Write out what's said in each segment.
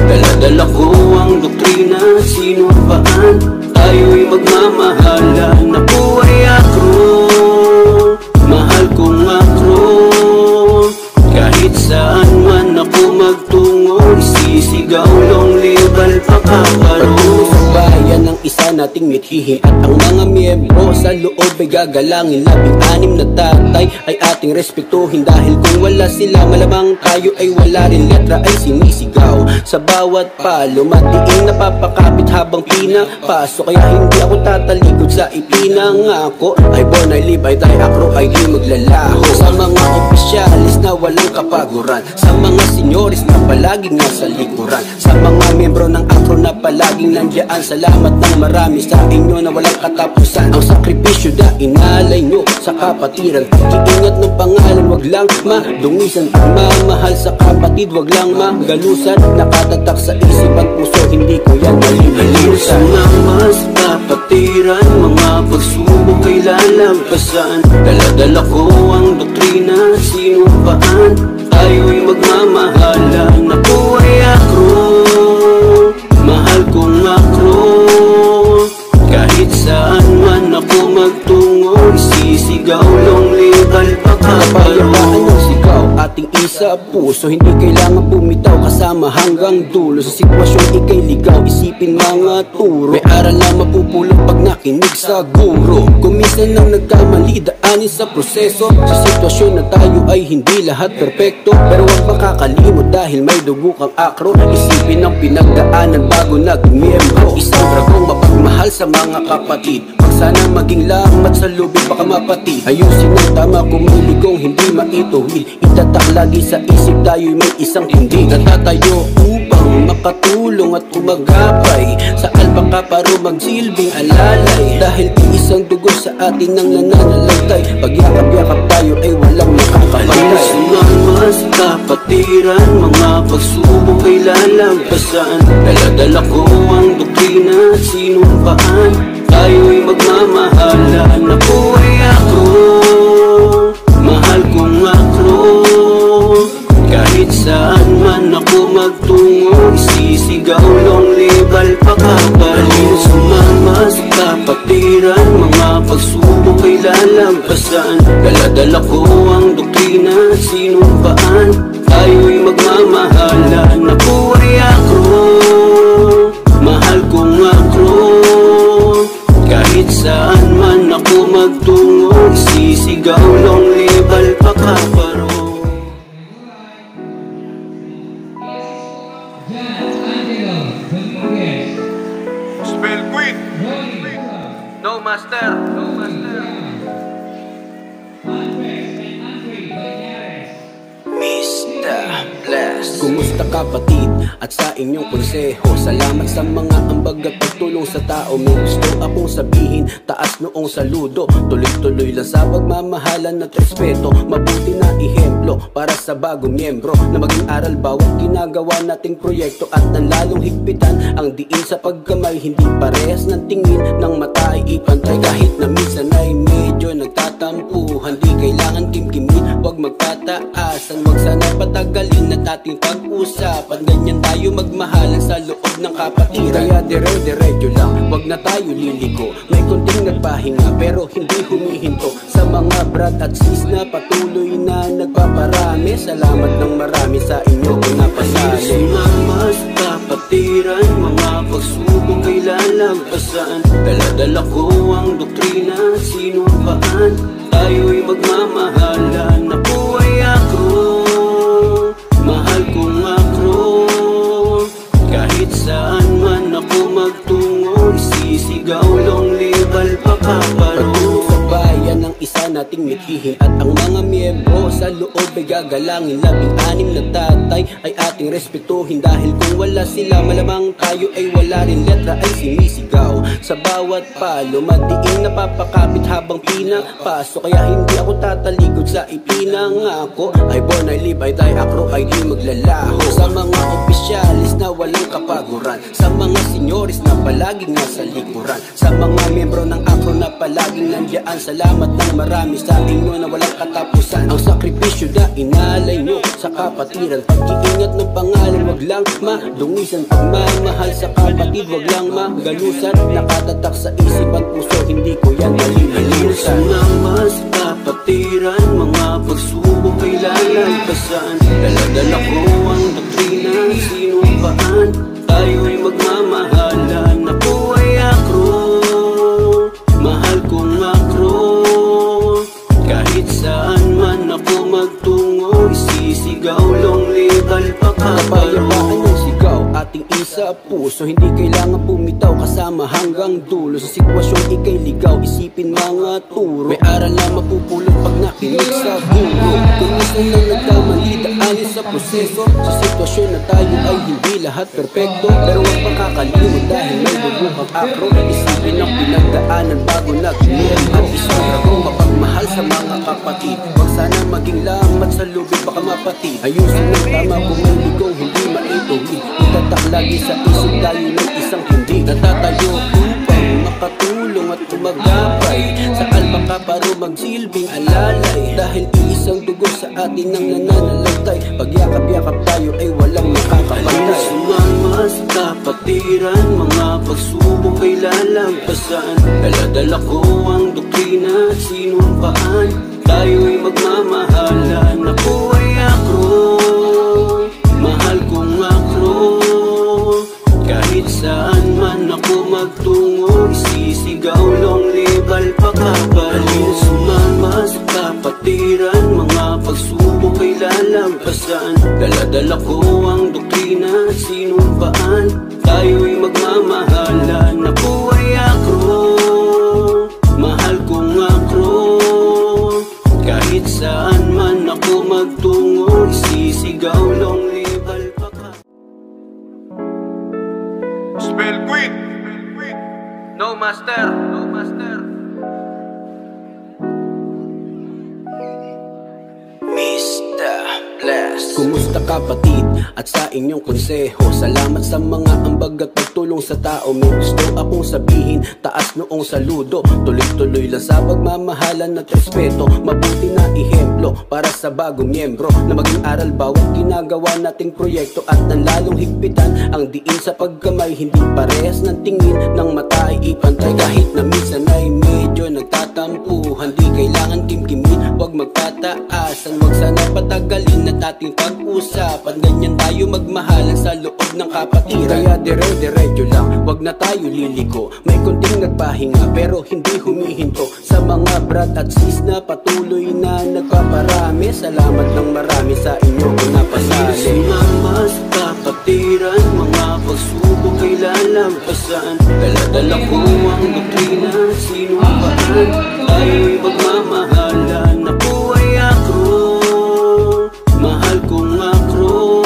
Dala-dala ko ang doktrina, sinupaan tayo'y magmamahalan. Ako ay akro, mahal kong akro. Kahit saan man ako magtungo, isisigaw long live Alpacaparo. Sa bayan ng isa nating mithihin at ang mga miyembro sa loob ay gagalangin. 16 na tatay ay ating respetuhin, dahil kung wala sila malamang tayo ay wala rin. Letra ay sinisigaw sa bawat palo, matiing napapakapit habang pinapasok. Kaya hindi ako tatalikod sa ipinangako. I born, I live, I die, akro ay di maglalaho. Sa mga opisyalis na walang kapaguran, sa mga senyoris na palaging nasa likuran, sa mga miyembro ng akro na palaging nandiyan, salamat ng marami sa inyo na walang katapusan. Ang sakripisyo na inalay nyo sa kapatiran, pag-iingat ng pangalan, wag lang madungisan. Pagmamahal sa kapatid, wag lang magalusan. Nakatatak sa isip at puso, hindi ko yan malilimutan. Mas kapatiran, mga pagsubok ay lalampasan. Dala-dala ko ang doktrina, sinupaan tayo'y magmamahalan. Ako ay akro, mahal kong akro. Kahit saan man ako magtungo, isisigaw long live Alpacaparo. Ating isa puso, hindi kailangan bumitaw, kasama hanggang dulo. Sa sitwasyon ikay ligaw, isipin mga turo. May aral na mapupulong pag nakinig sa guro. Kung minsan nang nagkamali, daanin sa proseso. Sa sitwasyon na tayo ay hindi lahat perpekto, pero huwag makakalimot dahil may dugo kang akro. Isipin ang pinagdaanan bago naging miyembro. Isang dragong mapagmahal sa mga kapatid, pag sana maging lamat sa lubid baka mapatid. Ayusin ang tama kung may ligong hindi maituwid. Itatak lagi sa isip tayo'y may isang tindig. Natatayo upang makatulong at umagapay sa Alpacaparo magsilbing alalay. Dahil isang dugo sa atin ang nananalagtay, pagyakap-yakap tayo ay walang makakapantay. Mas kapatiran, mga pagsubok ay lalampasan. Dala-dala ko ang doktrina, sinupaan tayo'y magmamahalan. Ako ay akro, mahal kong akro. Kahit saan man ako magtungo, isisigaw long live Alpacaparo. Sumamas kapatiran, mga pagsubok ay lalampasan. Dala-dala ko ang doktrina, sinupaan tayo'y magmamahalan. Ako ay akro, mahal kong akro. Kahit saan man ako magtungo, isisigaw long live Alpacaparo. Spell Queen. No master, no master. Mr. Blast. Kumusta kapatid at sa inyong konseho? Salamat sa mga ambag at pagtulong sa tao. May gusto akong sabihin, taas noong saludo. Tuloy-tuloy lang sa pagmamahalan at respeto. Mabuti na ihemplo para sa bagong miyembro, na maging aral bawat ginagawa nating proyekto. At nang lalong higpitan ang diin sa pagkamay, hindi parehas ng tingin ng mata ay ipantay. Kahit na minsan ay medyo nagtatampuhan, di kailangan kimkimin, wag magtataasan. Wag sana patagalin at ating pag-usapan. Ganyan tayo magmahalan sa loob ng kapatiran. Kaya dire-diretso lang, wag na tayo liliko. May konting nagpahinga pero hindi humihinto. Sa mga brad at sis na patuloy na nagpaparami, salamat ng marami sa inyo kung napasali. Mas kapatiran, mga pagsubok ay lalampasan. Dala-dala ko ang doktrina, sinupaan tayo'y magmamahalan. Ako ay akro, mahal kong akro. Kahit saan man ako magtungo, isisigaw long live Alpacaparo. Sa bayan ng isa nating mithihin at ang mga miyembro sa loob ay gagalangin. 16 na tatay ay ating respetuhin, dahil kung wala sila malamang tayo ay wala rin. Letra ay sinisigaw sa bawat palo, madiing napapakapit habang pinapasok. Kaya hindi ako tatalikod sa ipinangako. I born, I live, I die, akro ay di maglalaho. Sa mga opisyalis opisyalis na walang kapaguran, sa mga senyoris na palaging nasa likuran, sa mga miyembro ng akro na palaging nandiyan. Salamat ng marami sa inyo na walang katapusan. Ang sakripisyo na inalay nyo sa kapatiran, pag-iingat ng pangalan, wag lang madungisan. Pagmamahal sa kapatid, wag lang magalusan. Nakatatak sa isip at puso, hindi ko yan malilimutan. Sumama sa kapatiran, mga pagsubok ay lalampasan. Dala-dala ko ang doktrina, sinumpaan, tayo'y magmamahalan. Ako ay akro, mahal kong akro. Kahit saan man ako magtungo, isisigaw, long live Alpacaparo. Ating isa puso, hindi kailangan bumitaw, kasama hanggang dulo. Sa sitwasyong ikay ligaw, isipin mga turo. May aral na mapupulot pag nakinig sa bulo. Kung isang nang nagkamali, daanin sa proseso. Sa sitwasyon na tayo ay hindi lahat perpekto, pero huwag makakalimot dahil may bubuhang akro. Isipin ang pinagdaanan bago nag-live. Ang isang ragong mapagmahal sa mga kapatid, huwag sana maging lamat sa lubid, baka mapatid. Ayusin ang tama kung may ligaw, hindi maituwid. Itatak lagi sa isip tayo ng isang hindi natatayo upang makatulong at tumagapay. Sa Alpacaparo magsilbing alalay, dahil iisang dugo sa atin ang nananalaytay. Pagyakap-yakap tayo ay walang makakapantay. Sumama sa kapatiran, mga pagsubok ay lalampasan. Dala-dala ko ang doktrina at sinumpaan, tayo'y magmamahalan. Ako ay akro, mahal kong akro. Kahit saan man ako magtungo, isisigaw, long live Alpacaparo. Sumama sa kapatiran, mga pagsubok ay lalampasan. Dala-dala ko ang doktrina at sinumpaan, tayo'y magmamahalan. Ako ay akro, mahal kong akro. Kahit saan man ako magtungo, isisigaw, long live Alpacaparo. Spell Queen. No master, no master. Mr. Blast. Kumusta kapatid at sa inyong konseho? Salamat sa mga ambag at pagtulong sa tao. May gusto akong sabihin, taas noong saludo. Tuloy-tuloy lang sa pagmamahalan at respeto. Mabuti na ihemplo para sa bagong miyembro, na maging aral bawat ginagawa nating proyekto. At ang lalong higpitan ang diin sa pagkamay, hindi parehas ng tingin ng mata ay ipantay. Kahit na minsan ay medyo nagtatampuhan, di kailangan kimkimin, wag magpataasan. Wag sana patagalin at ating pag-usapan, ganyan tayo magmahalan sa loob ng kapatiran. Kaya dire-diretso lang, wag na tayo liliko. May konting nagpahinga pero hindi humihinto. Sa mga brat at sis na patuloy na nagpaparami, salamat ng marami sa inyo kung napasali. Sumama sa kapatiran, mga pagsubok ay lalampasan. Dala-dala ko ang doktrina, sinumpaan, tayo'y magmamahalan. Ako ay akro, mahal kong akro.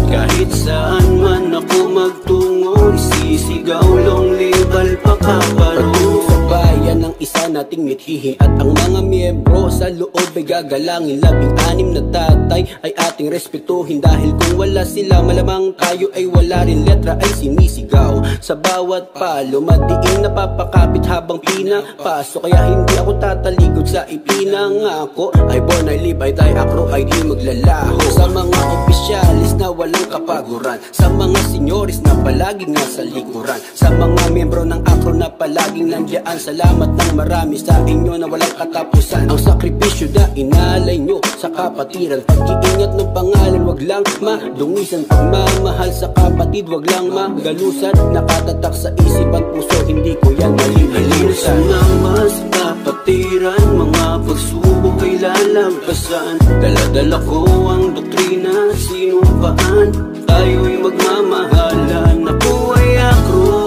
Kahit saan man ako magtungo, isisigaw, long live Alpacaparo. Sa bayan ng isa nating mithihin, at ang mga miyembro sa loob ay gagalangin. 16 na tatay ay ating respetuhin, dahil kung wala sila, malamang tayo ay wala rin. Letra ay sinisigaw sa bawat palo, madiin napapakapit habang pinapasok. Kaya hindi ako tatalikod sa ipinangako. I born, I live, I die, akro ay di maglalaho. Sa mga opisyalis na walang kapaguran, sa mga senyoris na palaging nasa likuran, sa mga miyembro ng akro na palaging nandiyan. Salamat ng marami sa inyo na walang katapusan. Ang sakripisyo na inalay nyo sa kapatiran, pag-iingat ng pangalan, wag lang madungisan. Pagmamahal sa kapatid, wag lang magalusan. Nakatatak sa isip at puso, hindi ko yan malilimutan. Sumama sa kapatiran, mga pagsubok ay lalampasan. Dala-dala ko ang doktrina at sinumpaan, tayo'y magmamahalan. Ako ay akro,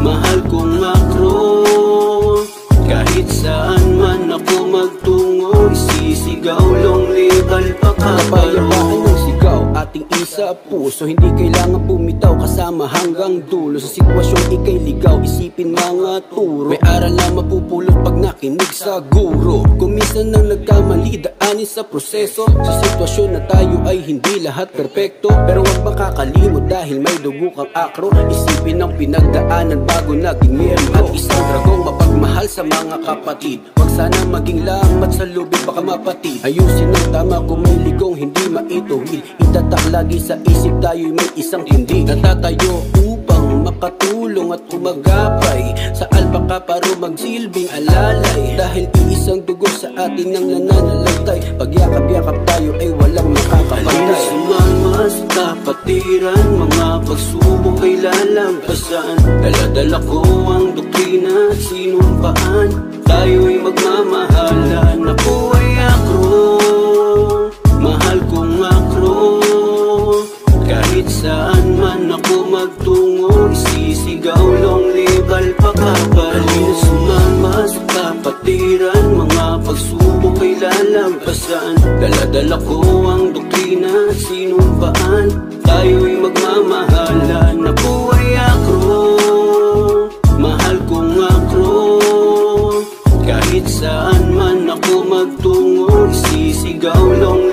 mahal kong akro. Kahit saan man ako magtungo, isisigaw, long live Alpacaparo. Ating isa puso, hindi kailangan bumitaw, kasama hanggang dulo. Sa sitwasyong ikay ligaw, isipin mga turo. May aral na mapupulot pag nakinig sa guro. Kung minsan nang nagkamali, daanin sa proseso. Sa sitwasyon na tayo ay hindi lahat perpekto, pero huwag makakalimot dahil may dugo kang akro. Isipin ang pinagdaanan bago naging miyembro. At isang dragong mapagmahal sa mga kapatid. Huwag sana maging lamat sa lubid, baka mapatid. Ayusin ang tama kung may ligong hindi maituwid. Itatak lagi sa isip tayo'y may isang tindig. Natatayo upang makatulong at kumagapay sa alpaka para magsilbing alalay. Dahil iisang dugo sa atin ang nananalatay. Pag yakap-yakap tayo ay walang makakapantay. Sumama sa kapatiran, mga pagsubok ay lalampasan. Dala-dala ko ang doktrina at sinumpaan. Tayo'y magmamahalan. Ako ay akro, mahal kong akro. Kahit saan man ako magtungo, isisigaw long libal pakapal. Halina sumama sa kapatiran, mga pagsubok ay lalampasan. Dala-dala ko ang doktrina at sinumpaan. Tayo'y magmamahalan. Ako ay akro, mahal kong akro. Kahit saan man ako magtungo, isisigaw long